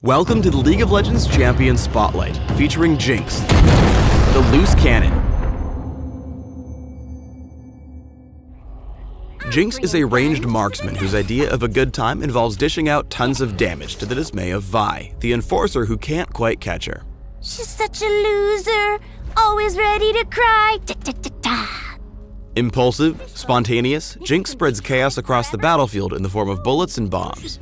Welcome to the League of Legends Champion Spotlight, featuring Jinx, the loose cannon. Jinx is a ranged marksman whose idea of a good time involves dishing out tons of damage to the dismay of Vi, the enforcer who can't quite catch her. She's such a loser, always ready to cry. Impulsive, spontaneous, Jinx spreads chaos across the battlefield in the form of bullets and bombs.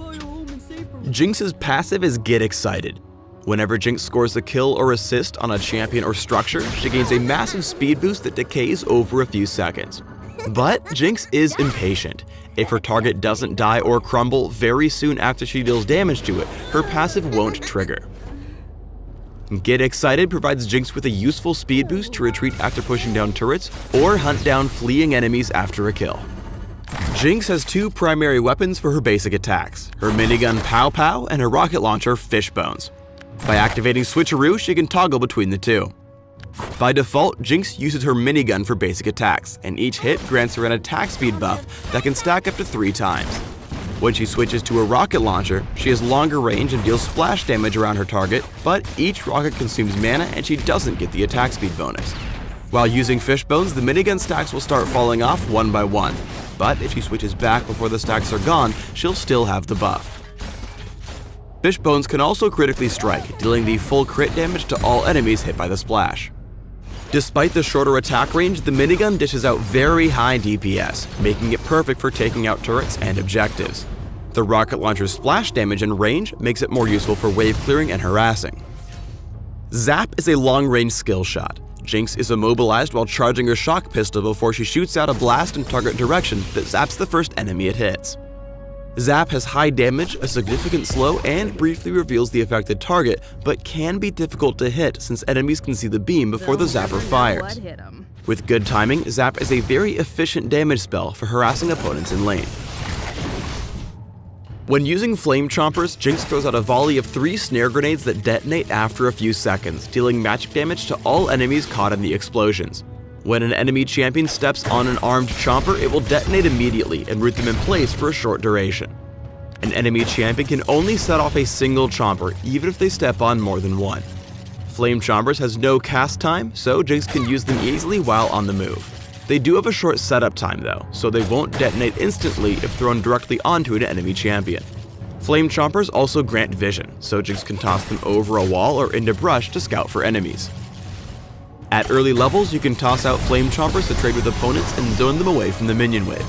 Jinx's passive is Get Excited. Whenever Jinx scores a kill or assist on a champion or structure, she gains a massive speed boost that decays over a few seconds. But Jinx is impatient. If her target doesn't die or crumble very soon after she deals damage to it, her passive won't trigger. Get Excited provides Jinx with a useful speed boost to retreat after pushing down turrets or hunt down fleeing enemies after a kill. Jinx has two primary weapons for her basic attacks, her minigun Pow Pow and her rocket launcher Fishbones. By activating Switcheroo, she can toggle between the two. By default, Jinx uses her minigun for basic attacks, and each hit grants her an attack speed buff that can stack up to 3 times. When she switches to a rocket launcher, she has longer range and deals splash damage around her target, but each rocket consumes mana and she doesn't get the attack speed bonus. While using Fishbones, the minigun stacks will start falling off one by one, but if she switches back before the stacks are gone, she'll still have the buff. Fishbones can also critically strike, dealing the full crit damage to all enemies hit by the splash. Despite the shorter attack range, the minigun dishes out very high DPS, making it perfect for taking out turrets and objectives. The rocket launcher's splash damage and range makes it more useful for wave clearing and harassing. Zap is a long-range skill shot. Jinx is immobilized while charging her shock pistol before she shoots out a blast in target direction that zaps the first enemy it hits. Zap has high damage, a significant slow, and briefly reveals the affected target, but can be difficult to hit since enemies can see the beam before the zapper fires. With good timing, Zap is a very efficient damage spell for harassing opponents in lane. When using Flame Chompers, Jinx throws out a volley of 3 snare grenades that detonate after a few seconds, dealing magic damage to all enemies caught in the explosions. When an enemy champion steps on an armed Chomper, it will detonate immediately and root them in place for a short duration. An enemy champion can only set off a single Chomper, even if they step on more than one. Flame Chompers has no cast time, so Jinx can use them easily while on the move. They do have a short setup time though, so they won't detonate instantly if thrown directly onto an enemy champion. Flame Chompers also grant vision, so Jinx can toss them over a wall or into brush to scout for enemies. At early levels, you can toss out Flame Chompers to trade with opponents and zone them away from the minion wave.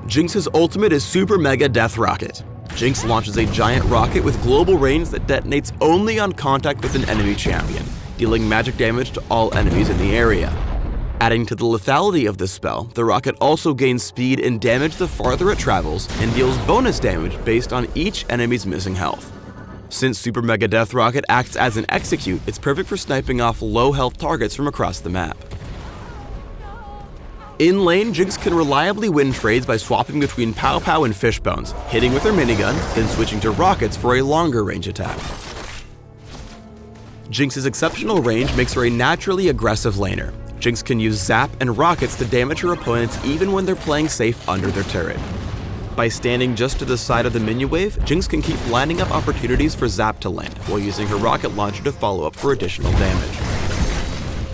Jinx's ultimate is Super Mega Death Rocket. Jinx launches a giant rocket with global range that detonates only on contact with an enemy champion, dealing magic damage to all enemies in the area. Adding to the lethality of this spell, the rocket also gains speed and damage the farther it travels and deals bonus damage based on each enemy's missing health. Since Super Mega Death Rocket acts as an execute, it's perfect for sniping off low health targets from across the map. In lane, Jinx can reliably win trades by swapping between Pow Pow and Fishbones, hitting with her minigun, then switching to rockets for a longer range attack. Jinx's exceptional range makes her a naturally aggressive laner. Jinx can use Zap and rockets to damage her opponents even when they're playing safe under their turret. By standing just to the side of the minion wave, Jinx can keep lining up opportunities for Zap to land, while using her rocket launcher to follow up for additional damage.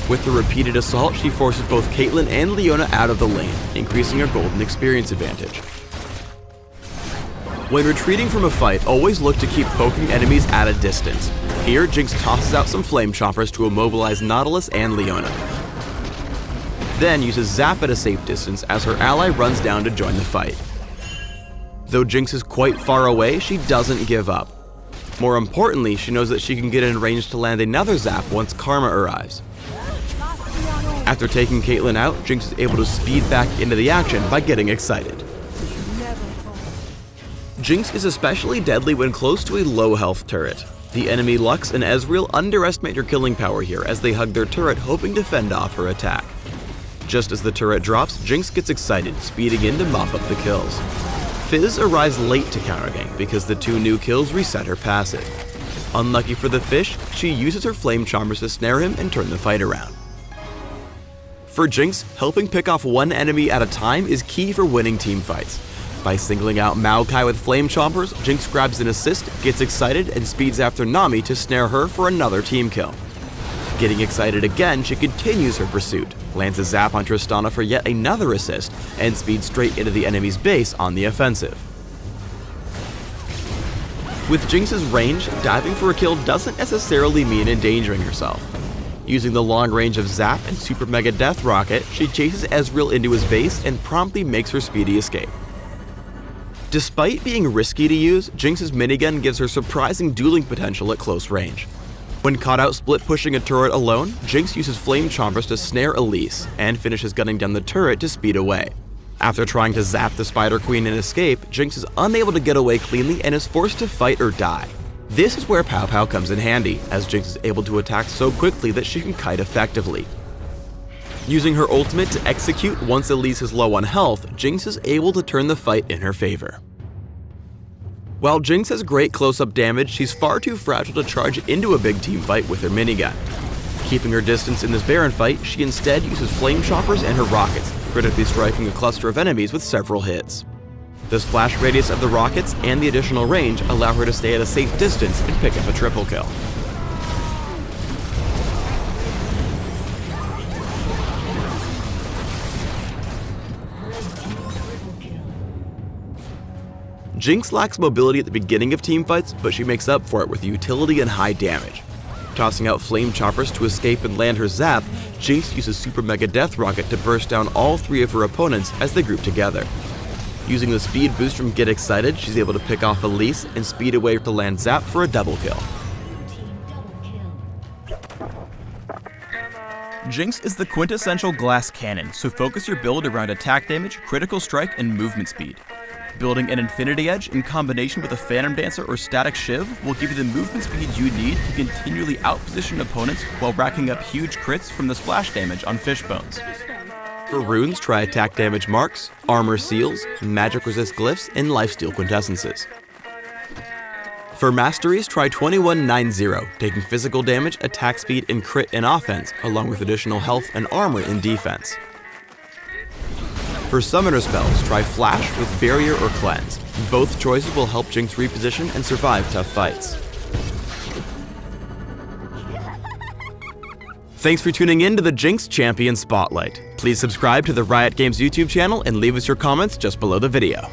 With the repeated assault, she forces both Caitlyn and Leona out of the lane, increasing her golden experience advantage. When retreating from a fight, always look to keep poking enemies at a distance. Here, Jinx tosses out some Flame Chompers to immobilize Nautilus and Leona. Then uses Zap at a safe distance as her ally runs down to join the fight. Though Jinx is quite far away, she doesn't give up. More importantly, she knows that she can get in range to land another Zap once Karma arrives. After taking Caitlyn out, Jinx is able to speed back into the action by getting excited. Jinx is especially deadly when close to a low health turret. The enemy Lux and Ezreal underestimate her killing power here as they hug their turret hoping to fend off her attack. Just as the turret drops, Jinx gets excited, speeding in to mop up the kills. Fizz arrives late to countergank because the 2 new kills reset her passive. Unlucky for the fish, she uses her Flame Chompers to snare him and turn the fight around. For Jinx, helping pick off one enemy at a time is key for winning team fights. By singling out Maokai with Flame Chompers, Jinx grabs an assist, gets excited, and speeds after Nami to snare her for another team kill. Getting excited again, she continues her pursuit, lands a zap on Tristana for yet another assist, and speeds straight into the enemy's base on the offensive. With Jinx's range, diving for a kill doesn't necessarily mean endangering herself. Using the long range of Zap and Super Mega Death Rocket, she chases Ezreal into his base and promptly makes her speedy escape. Despite being risky to use, Jinx's minigun gives her surprising dueling potential at close range. When caught out split pushing a turret alone, Jinx uses Flame Chompers to snare Elise, and finishes gunning down the turret to speed away. After trying to zap the Spider Queen and escape, Jinx is unable to get away cleanly and is forced to fight or die. This is where Pow Pow comes in handy, as Jinx is able to attack so quickly that she can kite effectively. Using her ultimate to execute once Elise is low on health, Jinx is able to turn the fight in her favor. While Jinx has great close-up damage, she's far too fragile to charge into a big team fight with her minigun. Keeping her distance in this Baron fight, she instead uses Flame Choppers and her rockets, critically striking a cluster of enemies with several hits. The splash radius of the rockets and the additional range allow her to stay at a safe distance and pick up a triple kill. Jinx lacks mobility at the beginning of teamfights, but she makes up for it with utility and high damage. Tossing out Flame Choppers to escape and land her zap, Jinx uses Super Mega Death Rocket to burst down all three of her opponents as they group together. Using the speed boost from Get Excited, she's able to pick off Elise and speed away to land zap for a double kill. Jinx is the quintessential glass cannon, so focus your build around attack damage, critical strike, and movement speed. Building an Infinity Edge in combination with a Phantom Dancer or Static Shiv will give you the movement speed you need to continually outposition opponents while racking up huge crits from the splash damage on Fishbones. For runes, try attack damage marks, armor seals, magic resist glyphs, and lifesteal quintessences. For masteries, try 2190, taking physical damage, attack speed, and crit in offense, along with additional health and armor in defense. For summoner spells, try Flash with Barrier or Cleanse. Both choices will help Jinx reposition and survive tough fights. Thanks for tuning in to the Jinx Champion Spotlight. Please subscribe to the Riot Games YouTube channel and leave us your comments just below the video.